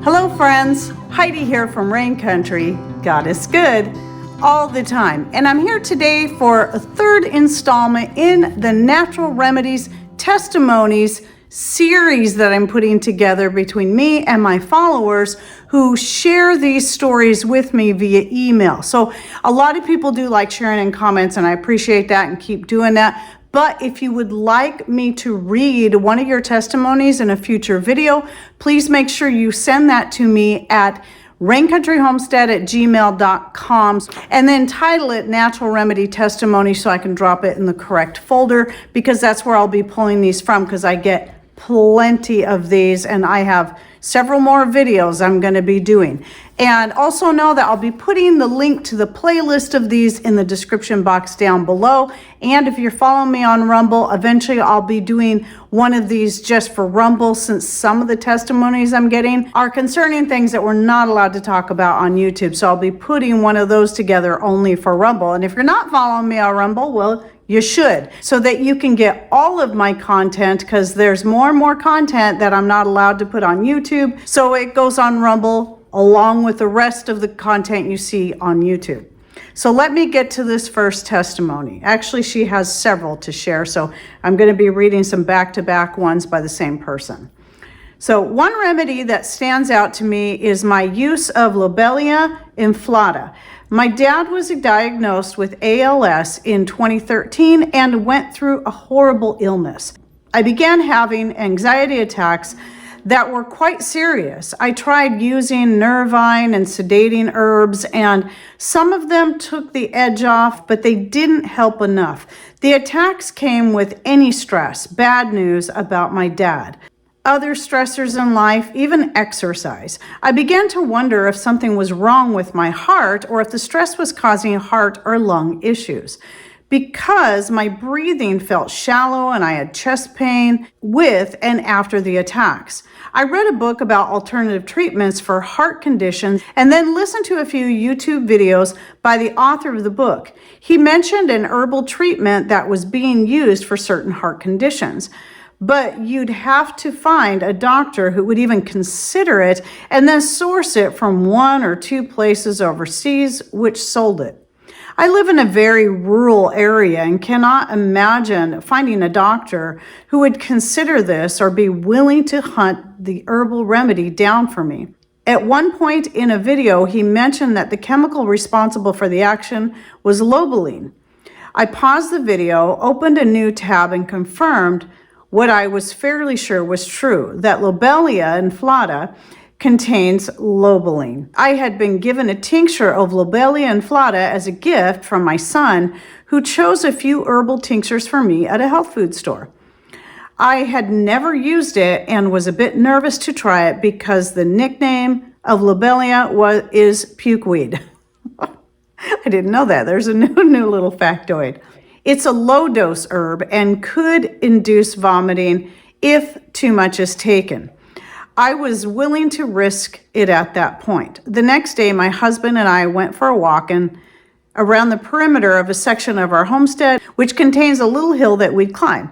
Hello friends, Heidi here from Rain Country. God is good all the time. And I'm here today for a third installment in the Natural Remedies Testimonies series that I'm putting together between me and my followers who share these stories with me via email. So a lot of people do like sharing in comments, and I appreciate that and keep doing that. But if you would like me to read one of your testimonies in a future video, please make sure you send that to me at raincountryhomestead@gmail.com and then title it Natural Remedy Testimony so I can drop it in the correct folder, because that's where I'll be pulling these from, because I get plenty of these and I have several more videos I'm going to be doing. And also know that I'll be putting the link to the playlist of these in the description box down below. And if you're following me on Rumble, eventually I'll be doing one of these just for Rumble, since some of the testimonies I'm getting are concerning things that we're not allowed to talk about on YouTube. So I'll be putting one of those together only for Rumble. And if you're not following me on Rumble, well, you should, so that you can get all of my content, because there's more and more content that I'm not allowed to put on YouTube. So it goes on Rumble along with the rest of the content you see on YouTube. So let me get to this first testimony. Actually, she has several to share, so I'm going to be reading some back-to-back ones by the same person. So one remedy that stands out to me is my use of Lobelia inflata. My dad was diagnosed with ALS in 2013 and went through a horrible illness. I began having anxiety attacks that were quite serious. I tried using nervine and sedating herbs, and some of them took the edge off, but they didn't help enough. The attacks came with any stress, bad news about my dad, other stressors in life, even exercise. I began to wonder if something was wrong with my heart, or if the stress was causing heart or lung issues, because my breathing felt shallow and I had chest pain with and after the attacks. I read a book about alternative treatments for heart conditions and then listened to a few YouTube videos by the author of the book. He mentioned an herbal treatment that was being used for certain heart conditions, but you'd have to find a doctor who would even consider it and then source it from one or two places overseas which sold it. I live in a very rural area and cannot imagine finding a doctor who would consider this or be willing to hunt the herbal remedy down for me. At one point in a video, he mentioned that the chemical responsible for the action was lobeline. I paused the video, opened a new tab, and confirmed what I was fairly sure was true, that Lobelia inflata contains lobeline. I had been given a tincture of Lobelia inflata as a gift from my son, who chose a few herbal tinctures for me at a health food store. I had never used it and was a bit nervous to try it because the nickname of Lobelia is pukeweed. I didn't know that. There's a new little factoid. It's a low-dose herb and could induce vomiting if too much is taken. I was willing to risk it at that point. The next day, my husband and I went for a walk around the perimeter of a section of our homestead, which contains a little hill that we'd climb.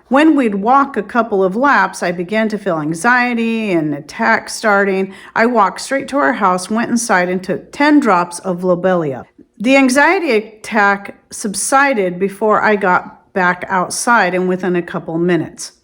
When we'd walk a couple of laps, I began to feel anxiety and attacks starting. I walked straight to our house, went inside, and took 10 drops of Lobelia. The anxiety attack subsided before I got back outside and within a couple minutes.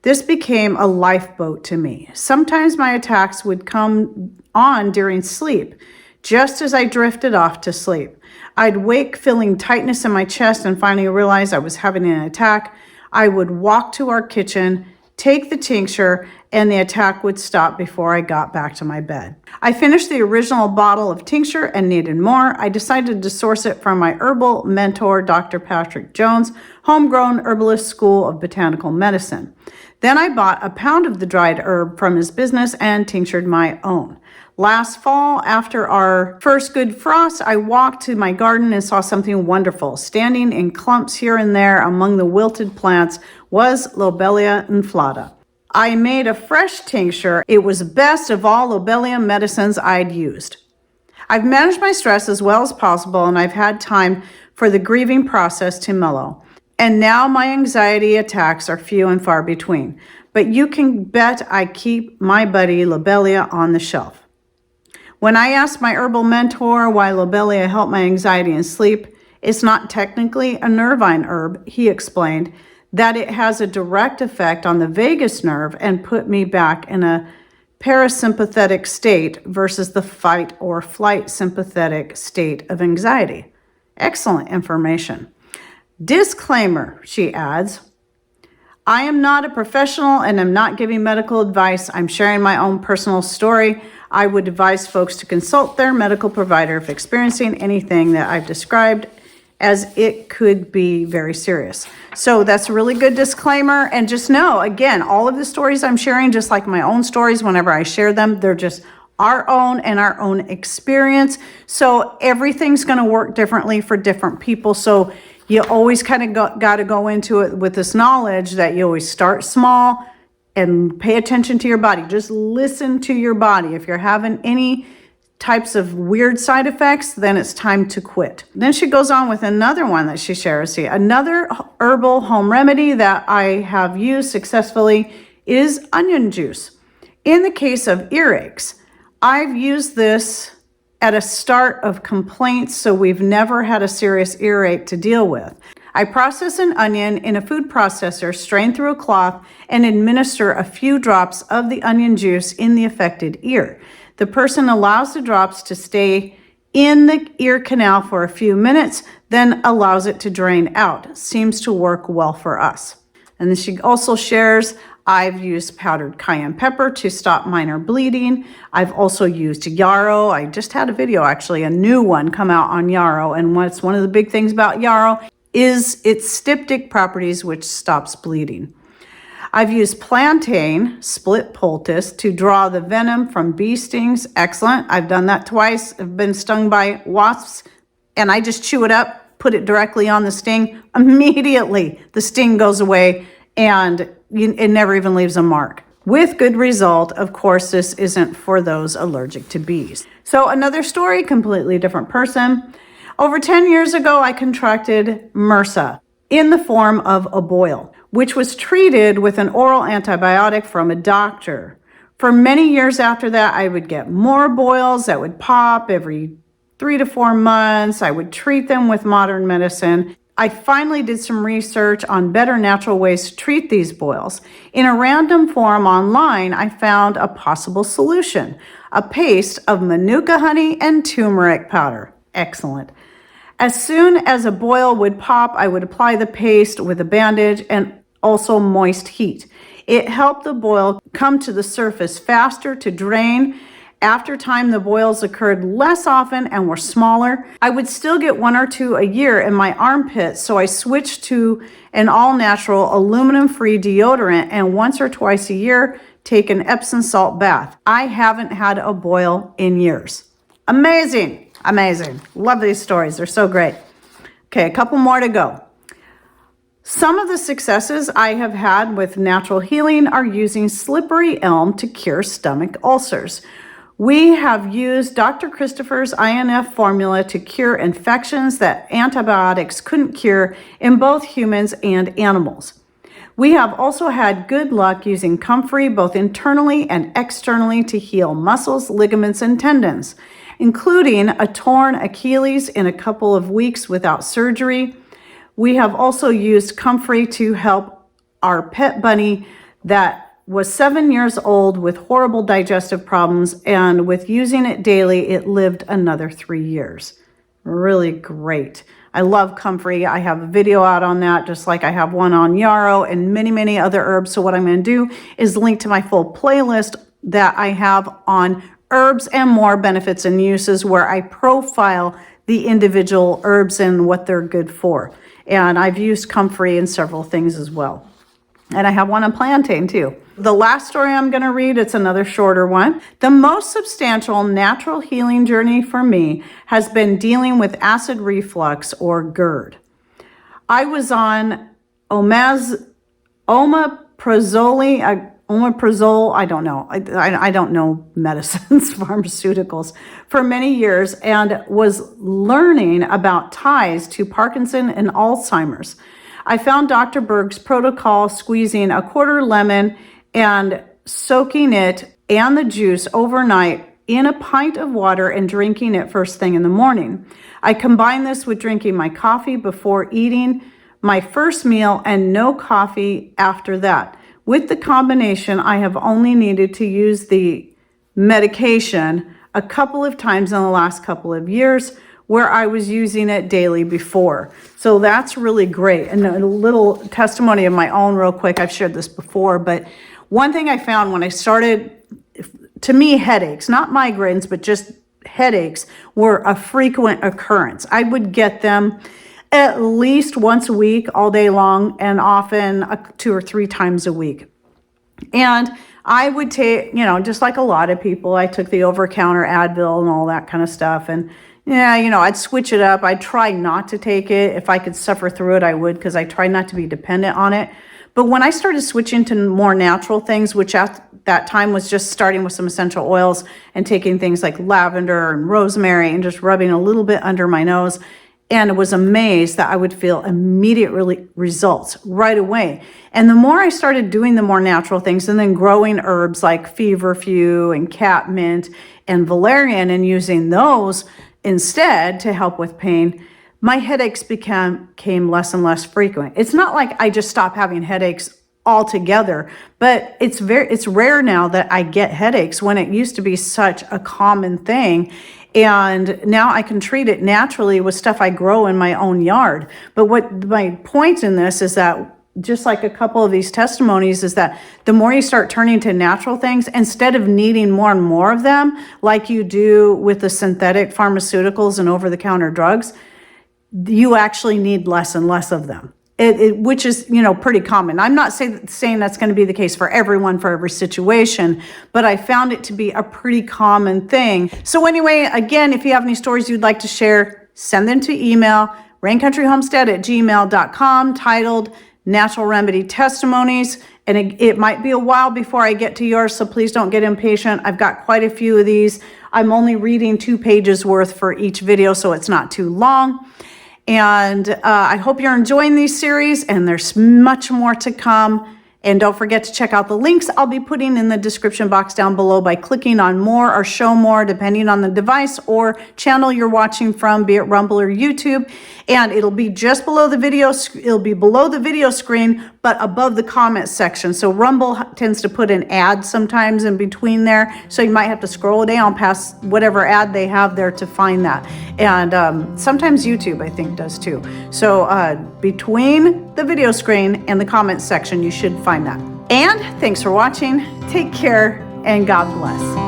This became a lifeboat to me. Sometimes my attacks would come on during sleep, just as I drifted off to sleep. I'd wake feeling tightness in my chest and finally realize I was having an attack. I would walk to our kitchen, take the tincture, and the attack would stop before I got back to my bed. I finished the original bottle of tincture and needed more. I decided to source it from my herbal mentor, Dr. Patrick Jones, Homegrown Herbalist School of Botanical Medicine. Then I bought a pound of the dried herb from his business and tinctured my own. Last fall, after our first good frost, I walked to my garden and saw something wonderful. Standing in clumps here and there among the wilted plants was Lobelia inflata. I made a fresh tincture. It was best of all Lobelia medicines I'd used. I've managed my stress as well as possible, and I've had time for the grieving process to mellow. And now my anxiety attacks are few and far between. but you can bet I keep my buddy Lobelia on the shelf. When I asked my herbal mentor why Lobelia helped my anxiety and sleep, it's not technically a nervine herb, he explained, that it has a direct effect on the vagus nerve and put me back in a parasympathetic state versus the fight or flight sympathetic state of anxiety. Excellent information. Disclaimer, she adds, I am not a professional and am not giving medical advice. I'm sharing my own personal story. I would advise folks to consult their medical provider if experiencing anything that I've described, as it could be very serious. So that's a really good disclaimer. And just know, again, all of the stories I'm sharing, just like my own stories, whenever I share them, they're just our own and our own experience. So everything's going to work differently for different people. So you always kind of got to go into it with this knowledge that you always start small and pay attention to your body. Just listen to your body. If you're having any types of weird side effects, then it's time to quit. Then she goes on with another one that she shares here. Another herbal home remedy that I have used successfully is onion juice. In the case of earaches, I've used this at a start of complaints, so we've never had a serious earache to deal with. I process an onion in a food processor, strain through a cloth, and administer a few drops of the onion juice in the affected ear. The person allows the drops to stay in the ear canal for a few minutes, then allows it to drain out. Seems to work well for us. And then she also shares, I've used powdered cayenne pepper to stop minor bleeding. I've also used yarrow. I just had a video, actually, a new one come out on yarrow. And what's one of the big things about yarrow is its styptic properties, which stops bleeding. I've used plantain, split poultice, to draw the venom from bee stings. Excellent. I've done that twice. I've been stung by wasps, and I just chew it up, put it directly on the sting. Immediately, the sting goes away, and it never even leaves a mark. With good result. Of course, this isn't for those allergic to bees. So another story, completely different person. Over 10 years ago, I contracted MRSA in the form of a boil, which was treated with an oral antibiotic from a doctor. For many years after that, I would get more boils that would pop every 3 to 4 months. I would treat them with modern medicine. I finally did some research on better natural ways to treat these boils. In a random forum online, I found a possible solution, a paste of manuka honey and turmeric powder. Excellent. As soon as a boil would pop, I would apply the paste with a bandage and also moist heat. It helped the boil come to the surface faster to drain. After time, the boils occurred less often and were smaller. I would still get 1 or 2 a year in my armpits, so I switched to an all-natural aluminum-free deodorant and once or twice a year take an Epsom salt bath. I haven't had a boil in years. Amazing. Amazing. Love these stories. They're so great. Okay, a couple more to go. Some of the successes I have had with natural healing are using slippery elm to cure stomach ulcers. We have used Dr. Christopher's INF formula to cure infections that antibiotics couldn't cure in both humans and animals. We have also had good luck using comfrey both internally and externally to heal muscles, ligaments, and tendons, including a torn Achilles in a couple of weeks without surgery. We have also used comfrey to help our pet bunny that was 7 years old with horrible digestive problems, and with using it daily, it lived another 3 years. Really great. I love comfrey. I have a video out on that, just like I have one on yarrow and many, many other herbs. So what I'm going to do is link to my full playlist that I have on herbs and more benefits and uses, where I profile the individual herbs and what they're good for. And I've used comfrey in several things as well. And I have one on plantain too. The last story I'm going to read, it's another shorter one. The most substantial natural healing journey for me has been dealing with acid reflux, or GERD. I was on omeprazole, I don't know. I don't know medicines, pharmaceuticals, for many years, and was learning about ties to Parkinson and Alzheimer's. I found Dr. Berg's protocol, squeezing a quarter lemon and soaking it and the juice overnight in a pint of water and drinking it first thing in the morning. I combine this with drinking my coffee before eating my first meal and no coffee after that. With the combination, I have only needed to use the medication a couple of times in the last couple of years, where I was using it daily before. So that's really great. And a little testimony of my own real quick. I've shared this before, but one thing I found when I started, to me, headaches, not migraines, but just headaches were a frequent occurrence. I would get them at least once a week, all day long, and often 2 or 3 times a week. And I would take, just like a lot of people, I took the over-counter Advil and all that kind of stuff. And yeah, I'd switch it up. I'd try not to take it. If I could suffer through it, I would, because I try not to be dependent on it. But when I started switching to more natural things, which at that time was just starting with some essential oils and taking things like lavender and rosemary and just rubbing a little bit under my nose, and I was amazed that I would feel immediate results right away. And the more I started doing the more natural things and then growing herbs like feverfew and catmint and valerian and using those instead to help with pain, my headaches became less and less frequent. It's not like I just stopped having headaches altogether, but it's rare now that I get headaches when it used to be such a common thing. And now I can treat it naturally with stuff I grow in my own yard. But what my point in this is that, just like a couple of these testimonies, is that the more you start turning to natural things, instead of needing more and more of them, like you do with the synthetic pharmaceuticals and over-the-counter drugs, you actually need less and less of them. Which is, pretty common. I'm not saying that's going to be the case for everyone, for every situation, but I found it to be a pretty common thing. So anyway, again, if you have any stories you'd like to share, send them to email, raincountryhomestead@gmail.com, titled Natural Remedy Testimonies. And it might be a while before I get to yours, so please don't get impatient. I've got quite a few of these. I'm only reading 2 pages worth for each video, so it's not too long. And I hope you're enjoying these series, and there's much more to come. And don't forget to check out the links I'll be putting in the description box down below by clicking on more or show more, depending on the device or channel you're watching from, be it Rumble or YouTube. And it'll be just below the video. It'll be below the video screen, but above the comment section. So Rumble tends to put an ad sometimes in between there. So you might have to scroll down past whatever ad they have there to find that. And sometimes YouTube, I think, does too. So between the video screen and the comment section, you should find that. And thanks for watching. Take care and God bless.